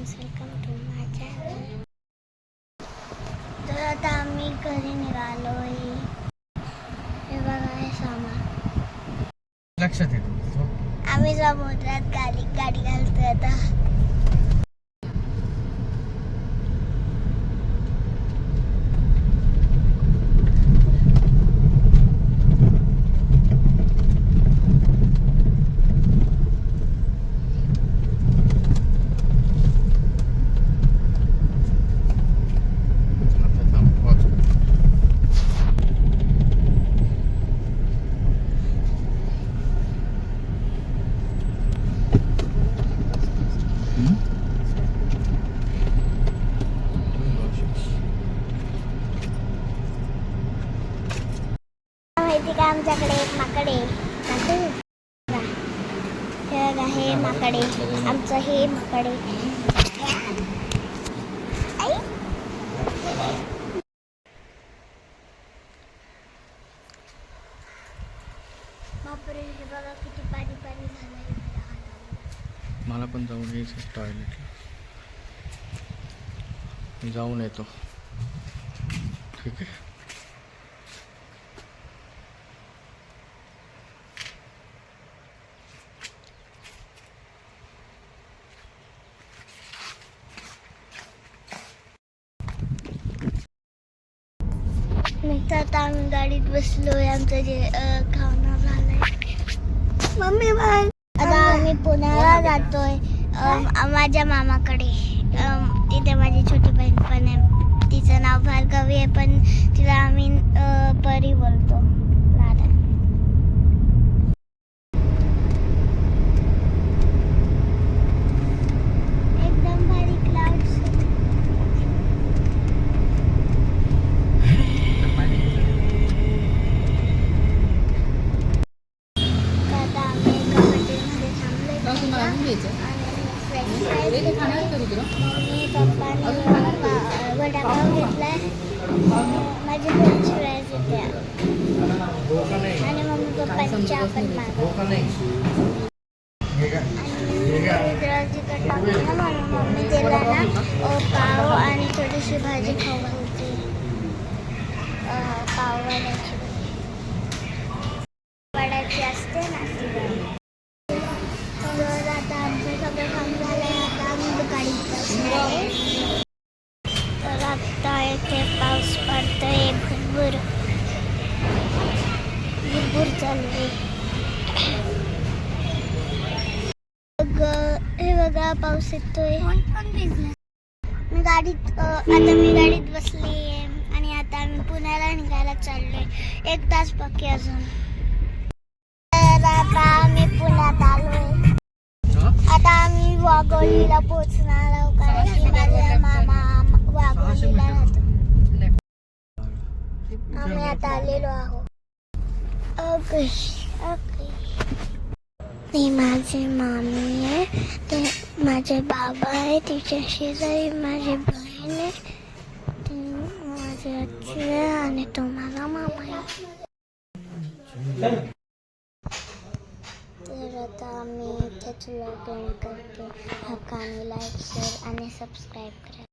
Friends, welcome to my channel. तर आता आम्ही घरी निघालोय. हे बघा हे सामान लक्षात येतो. आम्ही समुद्रात गाडी घालतोय आता. माहिती का आमच्याकडे एक माकड आहे. हे बघा हे माकड आहे. आमचं हे माकड आहे. बापरे, हे बघा किती पाणी पाणी झालंय. मला पण जाऊन यायचं टॉयलेटला. जाऊन येतो. ठीक आहे. मी आता आम्ही गाडीत बसलोय. आमचं जे खाणं झालंय. Mummy bye. आता आम्ही पुण्याला जातोय माझ्या मामाकडे. तिथे माझी छोटी बहीण पण आहे. तिचं नाव भार्गवी आहे, पण तिला आम्ही परी बोलतो. लाडा. एकदम भारी क्लाउड्स. वडापाव घेतलाय. माझी फ्रेंच फ्राईज येते आणि मम्मी पप्पांची चहा पण मागवली. म्हणून मम्मी तिला ना पाव आणि थोडीशी भाजी खाऊ घालते. पाव वड्याची वड्याची असते ना ती. तर आता आमचं सगळं काम झालंय. आता आम्ही गाडीत बसणार आहे. तर आता इथे पाऊस पडतोय. भरपूर चालू आहे. हे बघा पाऊस येतोय. मी गाडीत बसली आहे आणि आता आम्ही पुण्याला निघायला चाललोय. 1 तास बाकी अजून. तर आता आम्ही पुण्यात आलोय. आता आम्ही वाघोलीला पोहोचणार आहोत, कारण की माझा मामा वाघोलीला राहतो. आम्ही आता आलेलो आहोत. ओके. ती माझी मामी आहे. ते माझे बाबा आहे. तिच्या शेजारी माझी बहीण आहे. ती माझी आजी आहे आणि तो माझा मामा आहे. तर आता आम्ही इथेच व्लॉग एंड करते. हक्काने लाईक, शेअर आणि सबस्क्राईब करा.